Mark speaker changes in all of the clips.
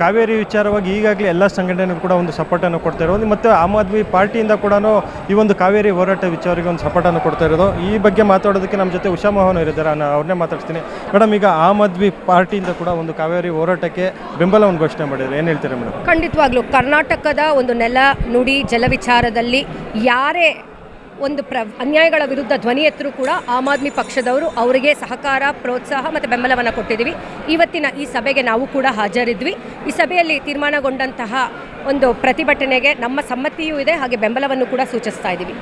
Speaker 1: ಕಾವೇರಿ ವಿಚಾರವಾಗಿ ಈಗಾಗಲೇ ಎಲ್ಲ ಸಂಘಟನೆಗಳು ಕೂಡ ಒಂದು ಸಪೋರ್ಟನ್ನು ಕೊಡ್ತಾ ಇರೋದು, ಮತ್ತು ಆಮ್ ಆದ್ಮಿ ಪಾರ್ಟಿಯಿಂದ ಕೂಡ ಈ ಒಂದು ಕಾವೇರಿ ಹೋರಾಟ ವಿಚಾರಕ್ಕೆ ಒಂದು ಸಪೋರ್ಟನ್ನು ಕೊಡ್ತಾ ಇರೋದು. ಈ ಬಗ್ಗೆ ಮಾತಾಡೋದಕ್ಕೆ ನಮ್ಮ ಜೊತೆ ಉಷಾ ಮೋಹನ್ ಇದ್ದಾರೆ, ನಾನು ಅವ್ರನ್ನೇ ಮಾತಾಡ್ತೀನಿ. ಮೇಡಮ್, ಈಗ ಆಮ್ ಆದ್ಮಿ ಪಾರ್ಟಿಯಿಂದ ಕೂಡ ಒಂದು ಕಾವೇರಿ ಹೋರಾಟಕ್ಕೆ ಬೆಂಬಲವನ್ನು ಘೋಷಣೆ ಮಾಡಿದ್ರು, ಏನು ಹೇಳ್ತೀರಾ ಮೇಡಮ್?
Speaker 2: ಖಂಡಿತವಾಗ್ಲೂ ಕರ್ನಾಟಕದ ಒಂದು ನೆಲ, ನುಡಿ, ಜಲ ವಿಚಾರದಲ್ಲಿ ಯಾರೇ ಒಂದು ಅನ್ಯಾಯಗಳ ವಿರುದ್ಧ ಧ್ವನಿ ಎತ್ತರೂ ಕೂಡ ಆಮ್ ಆದ್ಮಿ ಪಕ್ಷದವರು ಅವರಿಗೆ ಸಹಕಾರ, ಪ್ರೋತ್ಸಾಹ ಮತ್ತು ಬೆಂಬಲವನ್ನು ಕೊಟ್ಟಿದ್ದೀವಿ. ಇವತ್ತಿನ ಈ ಸಭೆಗೆ ನಾವು ಕೂಡ ಹಾಜರಿದ್ವಿ. ಈ ಸಭೆಯಲ್ಲಿ ತೀರ್ಮಾನಗೊಂಡಂತಹ ಒಂದು ಪ್ರತಿಭಟನೆಗೆ ನಮ್ಮ ಸಮ್ಮತಿಯೂ ಇದೆ, ಹಾಗೆ ಬೆಂಬಲವನ್ನು ಕೂಡ ಸೂಚಿಸ್ತಾ ಇದ್ದೀವಿ.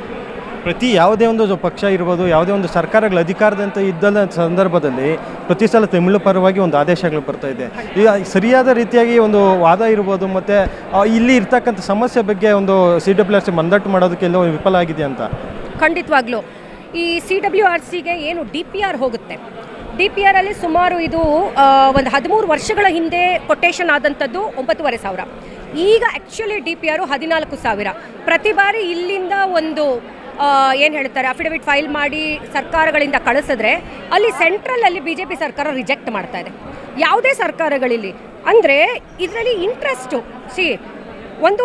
Speaker 1: ಪ್ರತಿ ಯಾವುದೇ ಒಂದು ಪಕ್ಷ ಇರ್ಬೋದು, ಯಾವುದೇ ಒಂದು ಸರ್ಕಾರಗಳ ಅಧಿಕಾರದಂತ ಇದ್ದ ಸಂದರ್ಭದಲ್ಲಿ ಪ್ರತಿ ಸಲ ತಮಿಳು ಪರವಾಗಿ ಒಂದು ಆದೇಶಗಳು ಬರ್ತಾ ಇದೆ. ಈಗ ಸರಿಯಾದ ರೀತಿಯಾಗಿ ಒಂದು ವಾದ ಇರ್ಬೋದು, ಮತ್ತು ಇಲ್ಲಿ ಇರ್ತಕ್ಕಂಥ ಸಮಸ್ಯೆ ಬಗ್ಗೆ ಒಂದು CWRC ಮಂದಟ್ಟು ಮಾಡೋದಕ್ಕೆಲ್ಲ ವಿಫಲ ಆಗಿದೆ ಅಂತ.
Speaker 2: ಖಂಡಿತವಾಗ್ಲೂ ಈ CWRCಗೆ ಏನು DPR ಹೋಗುತ್ತೆ, DPR ಅಲ್ಲಿ ಸುಮಾರು ಇದು ಒಂದು 13 ವರ್ಷಗಳ ಹಿಂದೆ ಕೊಟೇಶನ್ ಆದಂಥದ್ದು 9,500. ಈಗ ಆ್ಯಕ್ಚುಲಿ DPR 14,000. ಪ್ರತಿ ಬಾರಿ ಇಲ್ಲಿಂದ ಒಂದು ಏನು ಹೇಳ್ತಾರೆ ಅಫಿಡವಿಟ್ ಫೈಲ್ ಮಾಡಿ ಸರ್ಕಾರಗಳಿಂದ ಕಳಿಸಿದ್ರೆ ಅಲ್ಲಿ ಸೆಂಟ್ರಲಲ್ಲಿ BJP ಸರ್ಕಾರ ರಿಜೆಕ್ಟ್ ಮಾಡ್ತಾ ಇದೆ. ಯಾವುದೇ ಸರ್ಕಾರಗಳಲ್ಲಿ ಅಂದರೆ ಇದರಲ್ಲಿ ಇಂಟ್ರೆಸ್ಟು ಒಂದು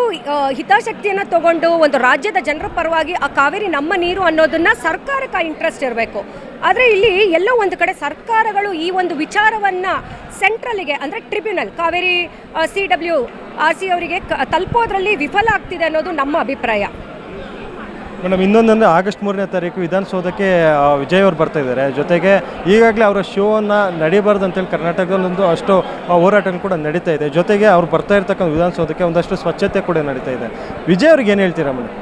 Speaker 2: ಹಿತಾಸಕ್ತಿಯನ್ನು ತಗೊಂಡು ಒಂದು ರಾಜ್ಯದ ಜನರ ಪರವಾಗಿ ಆ ಕಾವೇರಿ ನಮ್ಮ ನೀರು ಅನ್ನೋದನ್ನು ಸರ್ಕಾರಕ್ಕೆ ಇಂಟ್ರೆಸ್ಟ್ ಇರಬೇಕು. ಆದರೆ ಇಲ್ಲಿ ಎಲ್ಲೋ ಒಂದು ಕಡೆ ಸರ್ಕಾರಗಳು ಈ ಒಂದು ವಿಚಾರವನ್ನು ಸೆಂಟ್ರಲಿಗೆ ಅಂದರೆ ಟ್ರಿಬ್ಯುನಲ್ ಕಾವೇರಿ CWRC ಅವರಿಗೆ ತಲುಪೋದ್ರಲ್ಲಿ ವಿಫಲ ಆಗ್ತಿದೆ ಅನ್ನೋದು ನಮ್ಮ ಅಭಿಪ್ರಾಯ.
Speaker 1: ಮೇಡಮ್, ಇನ್ನೊಂದಂದರೆ ಆಗಸ್ಟ್ 3ನೇ ತಾರೀಕು ವಿಧಾನಸೌಧಕ್ಕೆ ವಿಜಯ್ ಅವರು ಬರ್ತಾ ಇದ್ದಾರೆ. ಜೊತೆಗೆ ಈಗಾಗಲೇ ಅವರ ಶೋವನ್ನು ನಡೀಬಾರ್ದು ಅಂತೇಳಿ ಕರ್ನಾಟಕದಲ್ಲೊಂದು ಅಷ್ಟು ಹೋರಾಟ ಕೂಡ ನಡೀತಾ ಇದೆ. ಜೊತೆಗೆ ಅವ್ರು ಬರ್ತಾ ಇರ್ತಕ್ಕಂಥ ವಿಧಾನಸೌಧಕ್ಕೆ ಒಂದಷ್ಟು ಸ್ವಚ್ಛತೆ ಕೂಡ ನಡೀತಾ ಇದೆ. ವಿಜಯ್ ಅವ್ರಿಗೆ ಏನು ಹೇಳ್ತೀರಾ ಮೇಡಮ್?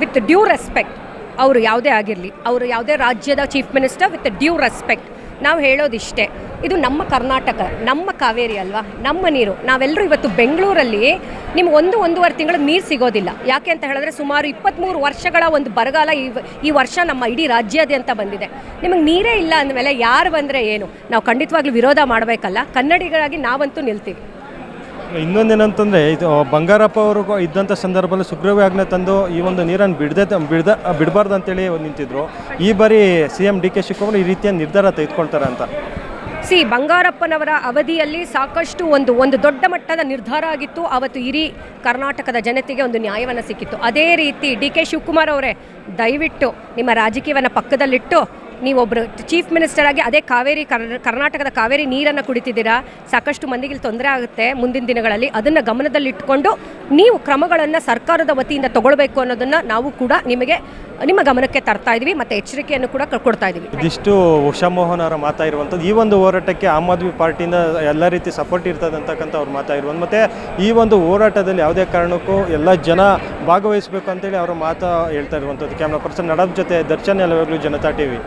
Speaker 2: ವಿತ್ ಡ್ಯೂ ರೆಸ್ಪೆಕ್ಟ್, ಅವರು ಯಾವುದೇ ಆಗಿರಲಿ, ಅವರು ಯಾವುದೇ ರಾಜ್ಯದ chief minister, with due respect ನಾವು ಹೇಳೋದಿಷ್ಟೇ, ಇದು ನಮ್ಮ ಕರ್ನಾಟಕ, ನಮ್ಮ ಕಾವೇರಿ ಅಲ್ವಾ, ನಮ್ಮ ನೀರು. ನಾವೆಲ್ಲರೂ ಇವತ್ತು ಬೆಂಗಳೂರಲ್ಲಿ ನಿಮ್ಗೆ 1-1.5 ತಿಂಗಳು ನೀರು ಸಿಗೋದಿಲ್ಲ. ಯಾಕೆ ಅಂತ ಹೇಳಿದ್ರೆ ಸುಮಾರು 23 ವರ್ಷಗಳ ಒಂದು ಬರಗಾಲ ಈ ವರ್ಷ ನಮ್ಮ ಇಡೀ ರಾಜ್ಯಾದ್ಯಂತ ಬಂದಿದೆ. ನಿಮಗೆ ನೀರೇ ಇಲ್ಲ ಅಂದಮೇಲೆ ಯಾರು ಬಂದರೆ ಏನು? ನಾವು ಖಂಡಿತವಾಗ್ಲೂ ವಿರೋಧ ಮಾಡಬೇಕಲ್ಲ, ಕನ್ನಡಿಗರಾಗಿ ನಾವಂತೂ ನಿಲ್ತೀವಿ.
Speaker 1: ಇನ್ನೊಂದೇನಂತಂದರೆ, ಇದು ಬಂಗಾರಪ್ಪ ಅವರು ಇದ್ದಂಥ ಸಂದರ್ಭದಲ್ಲಿ ಸುಗ್ರೀವಾಜ್ಞೆ ತಂದು ಈ ಒಂದು ನೀರನ್ನು ಬಿಡಬಾರ್ದು ಅಂತೇಳಿ ನಿಂತಿದ್ರು. ಈ ಬಾರಿ CM DK ಶಿವಕುಮಾರ್ ಈ ರೀತಿಯ ನಿರ್ಧಾರ ತೆಗೆದುಕೊಳ್ತಾರೆ ಅಂತ.
Speaker 2: ಬಂಗಾರಪ್ಪನವರ ಅವಧಿಯಲ್ಲಿ ಸಾಕಷ್ಟು ಒಂದು ದೊಡ್ಡ ಮಟ್ಟದ ನಿರ್ಧಾರ ಆಗಿತ್ತು. ಅವತ್ತು ಇಡೀ ಕರ್ನಾಟಕದ ಜನತೆಗೆ ಒಂದು ನ್ಯಾಯವನ್ನು ಸಿಕ್ಕಿತ್ತು. ಅದೇ ರೀತಿ DK ಶಿವಕುಮಾರ್ ಅವರೇ, ದಯವಿಟ್ಟು ನಿಮ್ಮ ರಾಜಕೀಯವನ್ನು ಪಕ್ಕದಲ್ಲಿಟ್ಟು ನೀವೊಬ್ಬರು ಚೀಫ್ ಮಿನಿಸ್ಟರ್ ಆಗಿ ಅದೇ ಕರ್ನಾಟಕದ ಕಾವೇರಿ ನೀರನ್ನು ಕುಡಿತಿದ್ದೀರಾ, ಸಾಕಷ್ಟು ಮಂದಿಗೆ ತೊಂದರೆ ಆಗುತ್ತೆ ಮುಂದಿನ ದಿನಗಳಲ್ಲಿ. ಅದನ್ನು ಗಮನದಲ್ಲಿಟ್ಟುಕೊಂಡು ನೀವು ಕ್ರಮಗಳನ್ನು ಸರ್ಕಾರದ ವತಿಯಿಂದ ತಗೊಳ್ಬೇಕು ಅನ್ನೋದನ್ನು ನಾವು ಕೂಡ ನಿಮ್ಮ ಗಮನಕ್ಕೆ ತರ್ತಾ ಇದ್ದೀವಿ ಮತ್ತು ಎಚ್ಚರಿಕೆಯನ್ನು ಕೂಡ ಕೊಡ್ತಾ ಇದ್ದೀವಿ.
Speaker 1: ಇದಿಷ್ಟು ಉಷಾ ಮೋಹನ್ ಅವರ ಮಾತಾ ಇರುವಂಥದ್ದು. ಈ ಒಂದು ಹೋರಾಟಕ್ಕೆ ಆಮ್ ಆದ್ಮಿ ಪಾರ್ಟಿಯಿಂದ ಎಲ್ಲ ರೀತಿ ಸಪೋರ್ಟ್ ಇರ್ತದೆ ಅಂತಕ್ಕಂಥ ಅವ್ರ ಮಾತಾ ಇರುವಂಥ, ಮತ್ತು ಈ ಒಂದು ಹೋರಾಟದಲ್ಲಿ ಯಾವುದೇ ಕಾರಣಕ್ಕೂ ಎಲ್ಲ ಜನ ಭಾಗವಹಿಸಬೇಕು ಅಂತೇಳಿ ಅವರ ಮಾತಾ ಹೇಳ್ತಾ ಇರುವಂಥದ್ದು. ಕ್ಯಾಮ್ರಾ ಪರ್ಸನ್ ನಡಬ್ ಜೊತೆ ದರ್ಶನ್, ಎಲ್ಲವಾಗಲೂ ಜನತಾ TV.